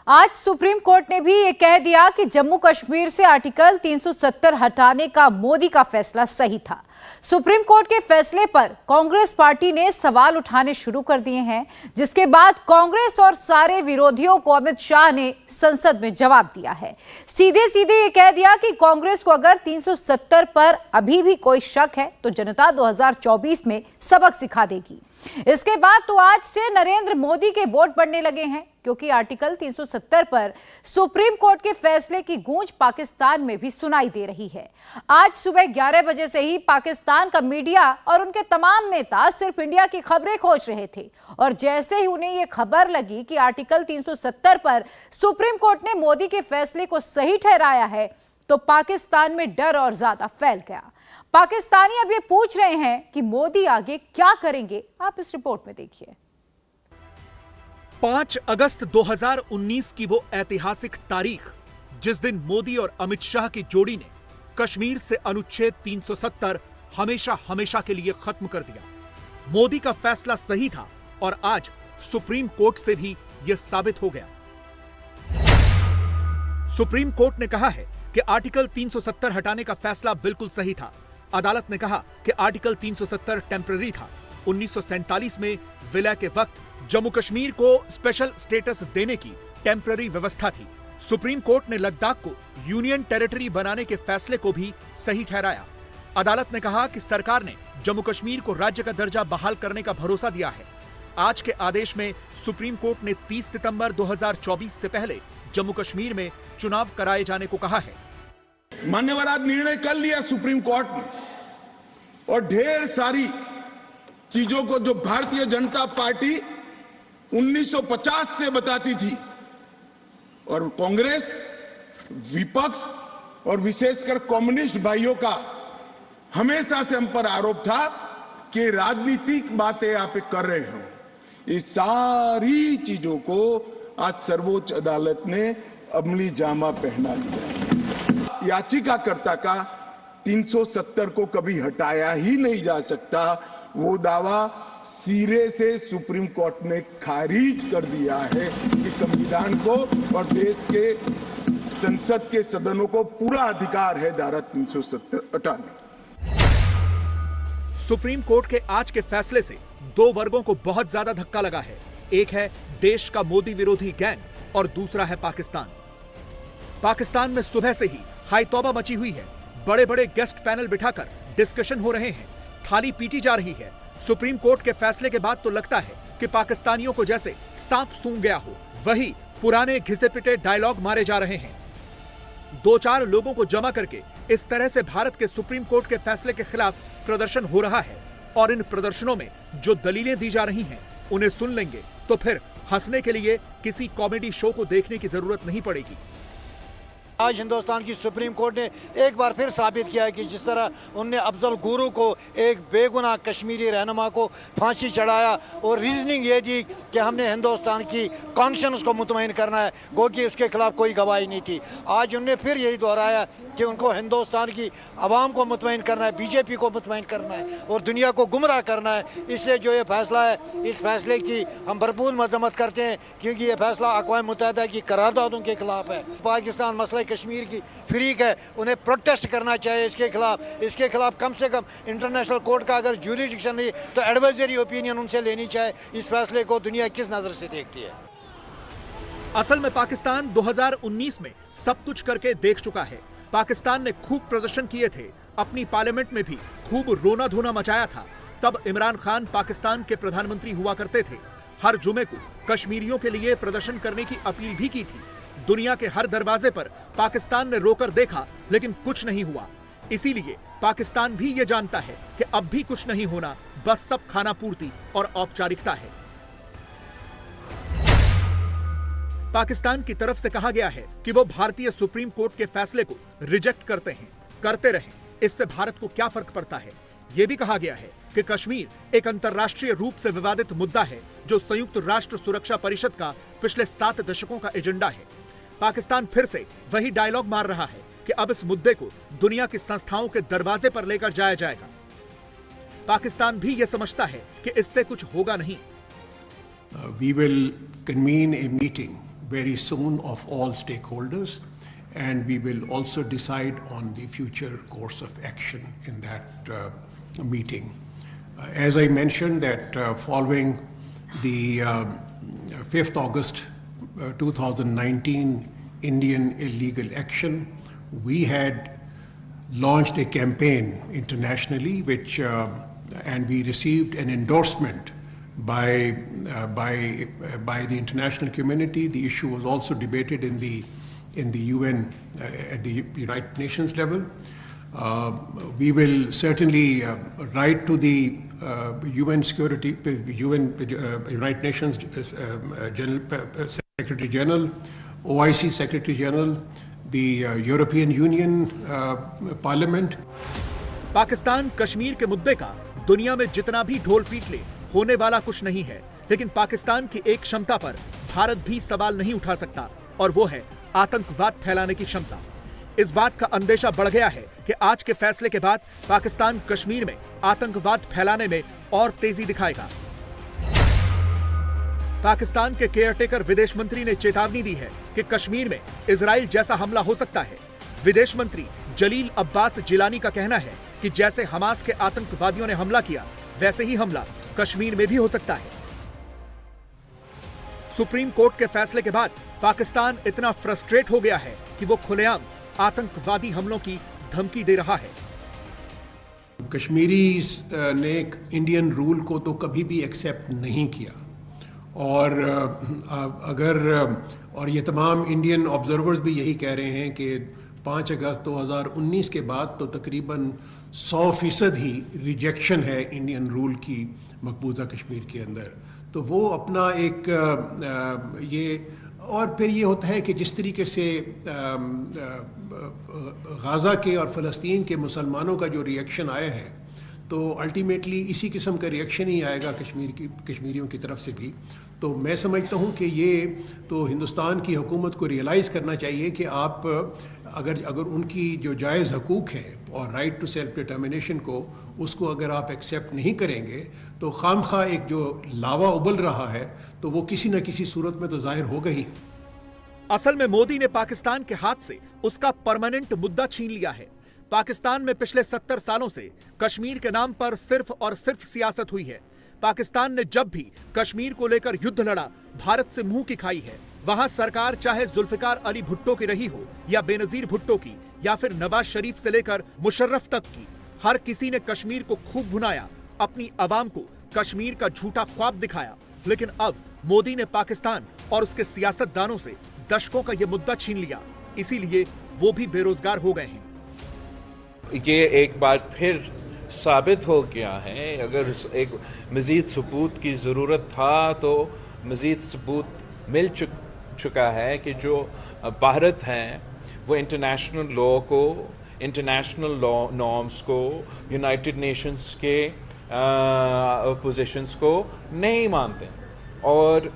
आज supreme court ने भी ये कह दिया कि जम्मू कश्मीर से आर्टिकल 370 हटाने का मोदी का फैसला सही था। सुप्रीम कोर्ट के फैसले पर कांग्रेस पार्टी ने सवाल उठाने शुरू कर दिए हैं, जिसके बाद कांग्रेस और सारे विरोधियों को अमित शाह ने संसद में जवाब दिया है। सीधे सीधे ये कह दिया कि कांग्रेस को अगर 370 पर अभी भी कोई शक है तो जनता 2024 में सबक सिखा देगी। इसके बाद तो आज से नरेंद्र मोदी के वोट बढ़ने लगे हैं, क्योंकि आर्टिकल 370 पर सुप्रीम कोर्ट के फैसले की गूंज पाकिस्तान में भी सुनाई दे रही है। आज सुबह 11 बजे से ही पाकिस्तान का मीडिया और उनके तमाम नेता सिर्फ इंडिया की खबरें खोज रहे थे, और जैसे ही उन्हें यह खबर लगी कि आर्टिकल 370 पर सुप्रीम कोर्ट ने मोदी के फैसले को सही ठहराया है, तो पाकिस्तान में डर और ज्यादा फैल गया। पाकिस्तानी अब ये पूछ रहे हैं कि मोदी आगे क्या करेंगे। आप इस रिपोर्ट में देखिए। 5 अगस्त 2019 की वो ऐतिहासिक तारीख, जिस दिन मोदी और अमित शाह की जोड़ी ने कश्मीर से अनुच्छेद 370 हमेशा हमेशा के लिए खत्म कर दिया। मोदी का फैसला सही था और आज सुप्रीम कोर्ट से भी यह साबित हो गया। सुप्रीम कोर्ट ने कहा है कि आर्टिकल 370 हटाने का फैसला बिल्कुल सही था। अदालत ने कहा कि आर्टिकल 370 टेम्पररी था। 1947 में विलय के वक्त जम्मू कश्मीर को स्पेशल स्टेटस देने की टेम्पररी व्यवस्था थी। सुप्रीम कोर्ट ने लद्दाख को यूनियन टेरिटरी बनाने के फैसले को भी सही ठहराया। अदालत ने कहा कि सरकार ने जम्मू कश्मीर को राज्य का दर्जा बहाल करने का भरोसा दिया है। आज के आदेश में सुप्रीम कोर्ट ने 30 सितंबर 2024 से पहले जम्मू कश्मीर में चुनाव कराए जाने को कहा है। मान्यवर आज निर्णय कर लिया सुप्रीम कोर्ट ने, और ढेर सारी चीजों को जो भारतीय जनता पार्टी 1950 से बताती थी, और कांग्रेस, विपक्ष और विशेषकर कम्युनिस्ट भाइयों का हमेशा से हम पर आरोप था कि राजनीतिक बातें आप कर रहे हो। ये सारी चीजों को आज सर्वोच्च अदालत ने अमली जामा पहना दिया। याचिकाकर्ता का 370 को कभी हटाया ही नहीं जा सकता, वो दावा सिरे से सुप्रीम कोर्ट ने खारिज कर दिया है कि संविधान को और देश के संसद के सदनों को पूरा अधिकार है धारा 370 हटाने। सुप्रीम कोर्ट के आज के फैसले से दो वर्गों को बहुत ज्यादा धक्का लगा है। एक है देश का मोदी विरोधी गैंग और दूसरा है पाकिस्तान। पाकिस्तान में सुबह से ही हाई तौबा मची हुई है। बड़े बड़े गेस्ट पैनल बिठाकर डिस्कशन हो रहे हैं, थाली पीटी जा रही है। सुप्रीम कोर्ट के फैसले के बाद तो लगता है कि पाकिस्तानियों को जैसे सांप सूंघ गया हो, वही पुराने घिसे पिटे डायलॉग मारे जा रहे हैं। 2-4 लोगों को जमा करके इस तरह से भारत के सुप्रीम कोर्ट के फैसले के खिलाफ प्रदर्शन हो रहा है, और इन प्रदर्शनों में जो दलीलें दी जा रही हैं उन्हें सुन लेंगे तो फिर हंसने के लिए किसी कॉमेडी शो को देखने की जरूरत नहीं पड़ेगी। आज हिंदुस्तान की सुप्रीम कोर्ट ने एक बार फिर साबित किया है कि जिस तरह उनने अफजल गुरु को, एक बेगुनाह कश्मीरी रहनुमा को फांसी चढ़ाया और रीजनिंग ये दी कि हमने हिंदुस्तान की कॉन्शियंस को मुतमईन करना है, गो कि उसके खिलाफ कोई गवाही नहीं थी। आज उनने फिर यही दोहराया कि उनको हिंदुस्तान की आवाम को मुतमईन करना है, बीजेपी को मुतमईन करना है और दुनिया को गुमराह करना है। इसलिए जो ये फैसला है, इस फैसले की हम भरपूर मजम्मत करते हैं, क्योंकि ये फैसला अक़वाम मुत्तहिदा की करारदादों के खिलाफ है। पाकिस्तान मसला कश्मीर की फ्रीक है, उन्हें प्रोटेस्ट करना चाहिए इसके खिलाफ कम से कम इंटरनेशनल कोर्ट का अगर ज्यूरिडिक्शन नहीं तो एडवाइजरी ओपिनियन उनसे लेनी चाहिए। इस फैसले को दुनिया किस नजर से देखती है। असल में पाकिस्तान 2019 में सब कुछ करके देख चुका है। पाकिस्तान ने खूब प्रदर्शन किए थे, अपनी पार्लियामेंट में भी खूब रोना धोना मचाया था। तब इमरान खान पाकिस्तान के प्रधानमंत्री हुआ करते थे। हर जुमे को कश्मीरियों के लिए प्रदर्शन करने की अपील भी की थी। दुनिया के हर दरवाजे पर पाकिस्तान ने रोकर देखा, लेकिन कुछ नहीं हुआ। इसीलिए पाकिस्तान भी ये जानता है कि अब भी कुछ नहीं होना, बस सब खाना पूर्ति और औपचारिकता है। पाकिस्तान की तरफ से कहा गया है कि वो भारतीय सुप्रीम कोर्ट के फैसले को रिजेक्ट करते रहें। इससे भारत को क्या फर्क पड़ता है। यह भी कहा गया है कि कश्मीर एक अंतर्राष्ट्रीय रूप से विवादित मुद्दा है, जो संयुक्त राष्ट्र सुरक्षा परिषद का पिछले 7 दशकों का एजेंडा है। पाकिस्तान फिर से वही डायलॉग मार रहा है कि अब इस मुद्दे को दुनिया की संस्थाओं के दरवाजे पर लेकर जाया जाएगा। पाकिस्तान भी यह समझता है कि इससे कुछ होगा नहीं। We will convene a meeting very soon of all stakeholders, and we will also decide on the future course of action in that meeting. As I mentioned, that following the 5th August 2019 Indian illegal action, we had launched a campaign internationally, which and we received an endorsement by the international community. The issue was also debated in the UN at the United Nations level. We will certainly write to the United Nations Secretary General, OIC Secretary General, the European Union Parliament. Pakistan Kashmir के मुद्दे का दुनिया में जितना भी ढोल पीट ले होने वाला कुछ नहीं है, लेकिन पाकिस्तान की एक क्षमता पर भारत भी सवाल नहीं उठा सकता, और वो है आतंकवाद फैलाने की क्षमता। इस बात का अंदेशा बढ़ गया है कि आज के फैसले के बाद पाकिस्तान कश्मीर में आतंकवाद फैलाने में और तेजी दिखाएगा। पाकिस्तान के केयरटेकर विदेश मंत्री ने चेतावनी दी है कि कश्मीर में इजराइल जैसा हमला हो सकता है। विदेश मंत्री जलील अब्बास जिलानी का कहना है कि जैसे हमास के आतंकवादियों ने हमला किया, वैसे ही हमला कश्मीर में भी हो सकता है। सुप्रीम कोर्ट के फैसले के बाद पाकिस्तान इतना फ्रस्ट्रेट हो गया है कि वो खुलेआम आतंकवादी हमलों की धमकी दे रहा है। कश्मीरीज ने इंडियन रूल को तो कभी भी एक्सेप्ट नहीं किया, और ये तमाम इंडियन ऑब्जर्वर्स भी यही कह रहे हैं कि 5 अगस्त 2019 के बाद तो तकरीबन 100% ही रिजेक्शन है इंडियन रूल की मकबूजा कश्मीर के अंदर। तो वो अपना एक और फिर ये होता है कि जिस तरीके से गाज़ा के और फ़लस्तीन के मुसलमानों का जो रिएक्शन आया है, तो अल्टीमेटली इसी किस्म का रिएक्शन ही आएगा कश्मीरियों की तरफ से भी। तो मैं समझता हूँ कि ये तो हिंदुस्तान की हुकूमत को रियलाइज़ करना चाहिए कि आप अगर उनकी जो जायज़ हकूक़ हैं और राइट टू सेल्फ डिटर्मिनेशन को, उसको अगर आप एक्सेप्ट नहीं करेंगे तो खामखा एक जो लावा उबल रहा है तो वो किसी न किसी सूरत में तो जाहिर होगा ही। असल में मोदी ने पाकिस्तान के हाथ से उसका परमानेंट मुद्दा छीन लिया है। पाकिस्तान में पिछले 70 सालों से कश्मीर के नाम पर सिर्फ और सिर्फ सियासत हुई है। पाकिस्तान ने जब भी कश्मीर को लेकर युद्ध लड़ा, भारत से मुंह की खाई है। वहां सरकार चाहे जुल्फिकार अली भुट्टो की रही हो या बेनजीर भुट्टो की या फिर नवाज शरीफ से लेकर मुशर्रफ तक की, हर किसी ने कश्मीर को खूब भुनाया, अपनी आवाम को कश्मीर का झूठा ख्वाब दिखाया। लेकिन अब मोदी ने पाकिस्तान और उसके सियासतदानों से दशकों का यह मुद्दा छीन लिया, इसीलिए वो भी बेरोजगार हो गए हैं। ये एक बार फिर साबित हो गया है, अगर एक मज़ीद सबूत की ज़रूरत था तो मज़ीद सबूत मिल चुका है कि जो भारत है वो इंटरनेशनल लॉ को, इंटरनेशनल लॉ नॉर्म्स को, यूनाइटेड नेशंस के पोजीशंस को नहीं मानते, और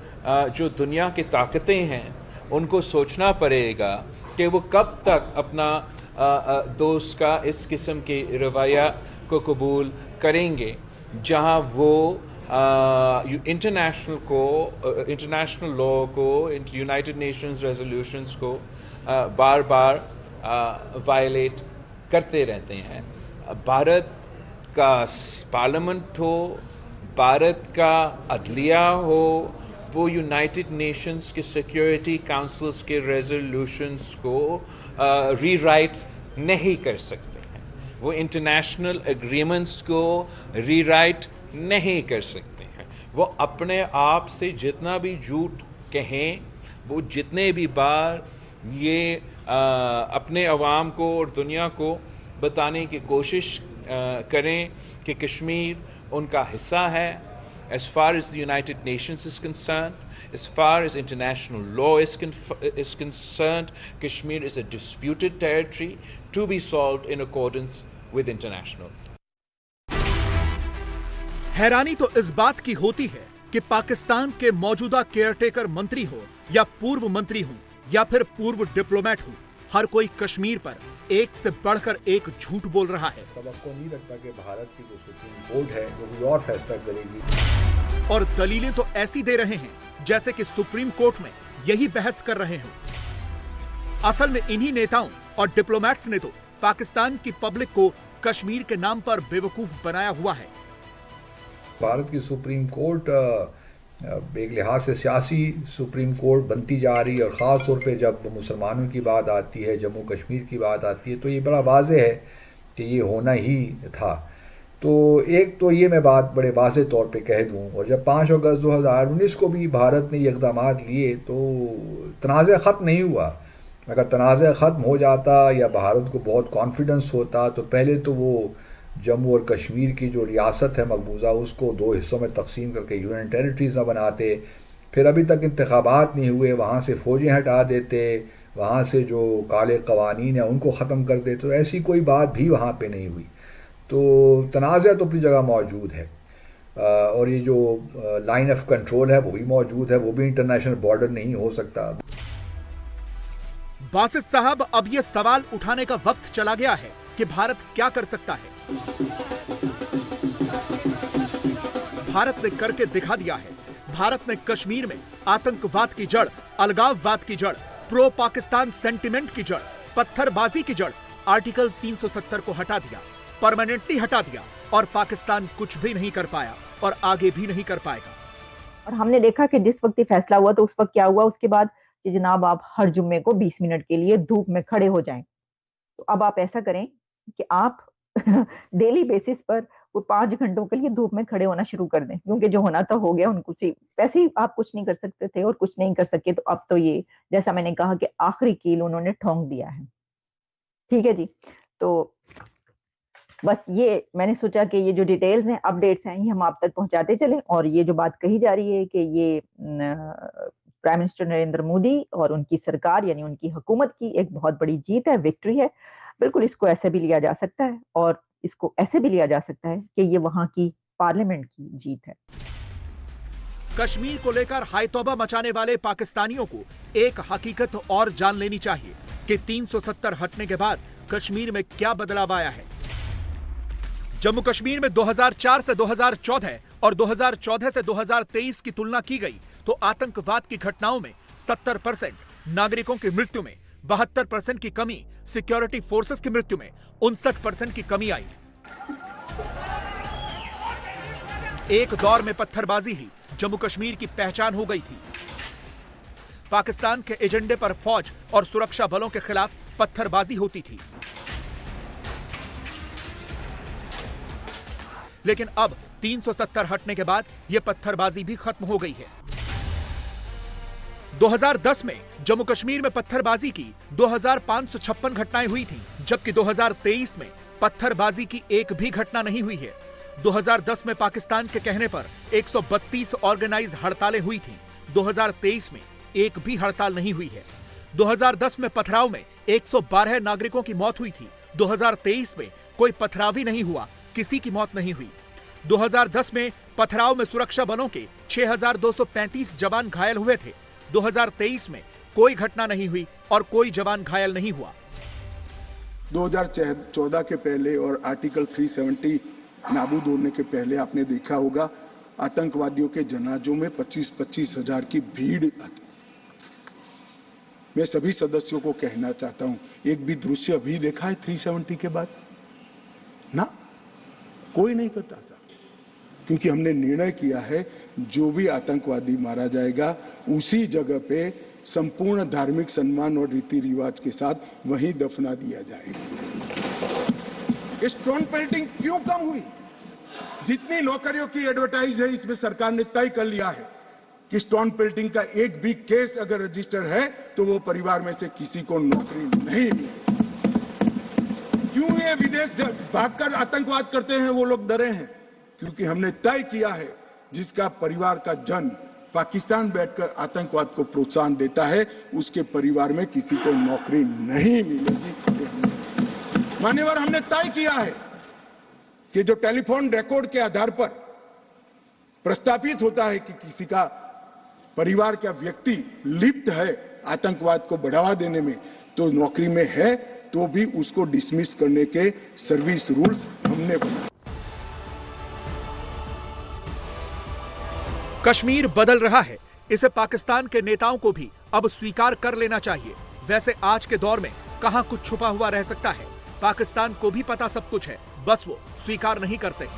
जो दुनिया की ताकतें हैं उनको सोचना पड़ेगा कि वो कब तक अपना दोस्त का इस किस्म की रवैया को कबूल करेंगे, जहां वो इंटरनेशनल लॉ को, यूनाइटेड नेशंस रेजोल्यूशंस को बार बार वायलेट करते रहते हैं। भारत का पार्लियामेंट हो, भारत का अदलिया हो, वो यूनाइटेड नेशंस के सिक्योरिटी काउंसिल्स के रेजोल्यूशंस को रीराइट नहीं कर सकते हैं, वो इंटरनेशनल एग्रीमेंट्स को रीराइट नहीं कर सकते हैं। वो अपने आप से जितना भी झूठ कहें, वो जितने भी बार ये अपने अवाम को और दुनिया को बताने की कोशिश करें कि कश्मीर उनका हिस्सा है, as far as the United Nations is concerned, as far as international law is concerned, Kashmir is a disputed territory to be solved in accordance with international. हैरानी तो इस बात की होती है कि पाकिस्तान के मौजूदा केयरटेकर मंत्री हो या पूर्व मंत्री हो या फिर पूर्व डिप्लोमेट हो, हर कोई कश्मीर पर एक से बढ़कर एक झूठ बोल रहा है तवक्को नहीं रखता कि भारत की जो सुप्रीम कोर्ट है वो कोई और फैसला करेगी। और दलीलें तो ऐसी दे रहे हैं जैसे कि सुप्रीम कोर्ट में यही बहस कर रहे हो। असल में इन्हीं नेताओं और डिप्लोमैट्स ने तो पाकिस्तान की पब्लिक को कश्मीर के नाम पर बेवकूफ बनाया हुआ है। भारत की सुप्रीम कोर्ट एक लिहाज से सियासी सुप्रीम कोर्ट बनती जा रही है, और ख़ास तौर पे जब मुसलमानों की बात आती है, जम्मू कश्मीर की बात आती है, तो ये बड़ा वाज़ेह है कि ये होना ही था। तो एक तो ये मैं बात बड़े वाज़ेह तौर पे कह दूं, और जब 5 अगस्त 2019 को भी भारत ने ये इक़दाम लिए तो तनाज़ा ख़त्म नहीं हुआ। अगर तनाज़ा ख़त्म हो जाता या भारत को बहुत कॉन्फिडेंस होता तो पहले तो वो जम्मू और कश्मीर की जो रियासत है मकबूजा उसको 2 हिस्सों में तकसीम करके यूनियन टेरिटरीज न बनाते, फिर अभी तक इंतखाबात नहीं हुए, वहाँ से फ़ौजें हटा देते, वहाँ से जो काले कवानीन है उनको ख़त्म कर देते। तो ऐसी कोई बात भी वहाँ पे नहीं हुई। तो तनाज़ा तो अपनी जगह मौजूद है, और ये जो लाइन ऑफ कंट्रोल है वो भी मौजूद है, वो भी इंटरनेशनल बॉर्डर नहीं हो सकता। बासित साहब, अब ये सवाल उठाने का वक्त चला गया है कि भारत क्या कर सकता है। भारत ने करके दिखा दिया है। भारत ने कश्मीर में आतंकवाद की जड़, अलगाववाद की जड़, प्रो पाकिस्तान सेंटिमेंट की जड़, पत्थरबाजी की जड़, आर्टिकल 370 को हटा दिया, परमानेंटली हटा दिया, और पाकिस्तान कुछ भी नहीं कर पाया और आगे भी नहीं कर पाएगा। और हमने देखा कि जिस वक्त ये फैसला हुआ तो उस वक्त क्या हुआ, उसके बाद कि जनाब आप हर जुम्मे को 20 मिनट के लिए धूप में खड़े हो जाएं। तो अब आप ऐसा करें कि आप डेली बेसिस पर वो 5 घंटों के लिए धूप में खड़े होना शुरू कर दें, क्योंकि जो होना तो हो गया। उनको वैसे ही आप कुछ नहीं कर सकते थे और कुछ नहीं कर सके, तो अब तो ये जैसा मैंने कहा कि आखिरी कील उन्होंने ठोंक दिया है। ठीक है जी, तो बस ये मैंने सोचा कि ये जो डिटेल्स हैं, अपडेट्स हैं, ये हम आप तक पहुंचाते चलें। और ये जो बात कही जा रही है कि ये प्राइम मिनिस्टर नरेंद्र मोदी और उनकी सरकार यानी उनकी हुकूमत की एक बहुत बड़ी जीत है, विक्ट्री है, बिल्कुल इसको ऐसे भी लिया जा सकता है, और इसको ऐसे भी लिया जा सकता है कि ये वहां की पार्लियामेंट की जीत है। कश्मीर को लेकर हाय तौबा मचाने वाले पाकिस्तानियों को एक हकीकत और जान लेनी चाहिए कि 370 हटने के बाद कश्मीर में क्या बदलाव आया है। जम्मू कश्मीर में 2004 से 2014 और 2014 से 2023 की तुलना की गई तो आतंकवाद की घटनाओं में 70%, नागरिकों की मृत्यु में 72% की कमी, सिक्योरिटी फोर्सेस की मृत्यु में 59% की कमी आई। एक दौर में पत्थरबाजी ही जम्मू कश्मीर की पहचान हो गई थी। पाकिस्तान के एजेंडे पर फौज और सुरक्षा बलों के खिलाफ पत्थरबाजी होती थी। लेकिन अब 370 हटने के बाद यह पत्थरबाजी भी खत्म हो गई है। 2010 में जम्मू कश्मीर में पत्थरबाजी की 2556 घटनाएं हुई थीं, जबकि 2023 में पत्थरबाजी की एक भी घटना नहीं हुई है। 2010 में पाकिस्तान के कहने पर 132 ऑर्गेनाइज हड़तालें हुई थीं। 2023 में एक भी हड़ताल नहीं हुई है। 2010 में पथराव में 112 नागरिकों की मौत हुई थी। 2023 में कोई पथराव ही नहीं हुआ, किसी की मौत नहीं हुई। 2010 में पथराव में सुरक्षा बलों के 6235 जवान घायल हुए थे। 2023 में कोई घटना नहीं हुई और कोई जवान घायल नहीं हुआ। 2014 के पहले और आर्टिकल 370 नाबूद होने के पहले आपने देखा होगा आतंकवादियों के जनाजों में 25-25 हजार की भीड़ आती। मैं सभी सदस्यों को कहना चाहता हूं, एक भी दृश्य अभी देखा है 370 के बाद? ना, कोई नहीं करता साहब, क्योंकि हमने निर्णय किया है जो भी आतंकवादी मारा जाएगा उसी जगह पे संपूर्ण धार्मिक सम्मान और रीति रिवाज के साथ वहीं दफना दिया जाएगा। स्टोन पेल्टिंग क्यों कम हुई? जितनी नौकरियों की एडवर्टाइज है इसमें सरकार ने तय कर लिया है कि स्टोन पेल्टिंग का एक भी केस अगर रजिस्टर है तो वो परिवार में से किसी को नौकरी नहीं मिली। क्यों ये विदेश से भागकर आतंकवाद करते हैं वो लोग डरे हैं? क्योंकि हमने तय किया है जिसका परिवार का जन पाकिस्तान बैठकर आतंकवाद को प्रोत्साहन देता है उसके परिवार में किसी को नौकरी नहीं मिलेगी। मान्यवर, हमने तय किया है कि जो टेलीफोन रिकॉर्ड के आधार पर प्रस्तापित होता है कि किसी का परिवार का व्यक्ति लिप्त है आतंकवाद को बढ़ावा देने में, तो नौकरी में है तो भी उसको डिसमिस करने के सर्विस रूल्स हमने बनाए। कश्मीर बदल रहा है, इसे पाकिस्तान के नेताओं को भी अब स्वीकार कर लेना चाहिए। वैसे आज के दौर में कहां कुछ छुपा हुआ रह सकता है, पाकिस्तान को भी पता सब कुछ है, बस वो स्वीकार नहीं करते।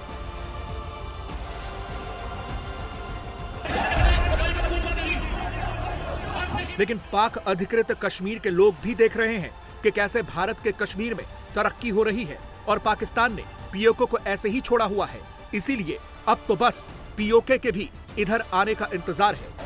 लेकिन पाक अधिकृत कश्मीर के लोग भी देख रहे हैं कि कैसे भारत के कश्मीर में तरक्की हो रही है और पाकिस्तान ने पीओके को ऐसे ही छोड़ा हुआ है। इसीलिए अब तो बस पीओके के भी इधर आने का इंतजार है।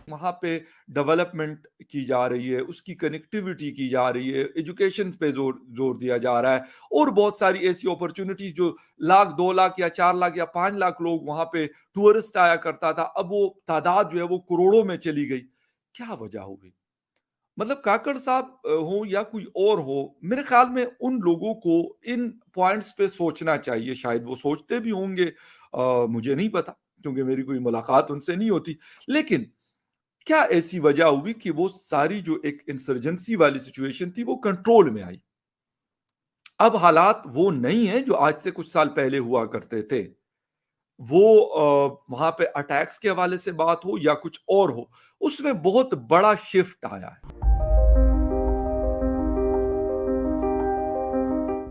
वहाँ पे डेवलपमेंट की जा रही है, उसकी कनेक्टिविटी की जा रही है, एजुकेशन पे जोर दिया जा रहा है और बहुत सारी ऐसी अपॉर्चुनिटीज जो 1 लाख 2 लाख या 4 लाख या 5 लाख लोग वहाँ पे टूरिस्ट आया करता था, अब वो तादाद जो है वो करोड़ों में चली गई। क्या वजह होगी? मतलब काकड़ साहब हो या कोई और हो, मेरे ख्याल में उन लोगों को इन पॉइंट्स पे सोचना चाहिए। शायद वो सोचते भी होंगे, मुझे नहीं पता क्योंकि मेरी कोई मुलाकात उनसे नहीं होती। लेकिन क्या ऐसी वजह हुई कि वो सारी जो एक इंसर्जेंसी वाली सिचुएशन थी वो कंट्रोल में आई? अब हालात वो नहीं है जो आज से कुछ साल पहले हुआ करते थे। वो वहां पे अटैक्स के हवाले से बात हो या कुछ और हो, उसमें बहुत बड़ा शिफ्ट आया है।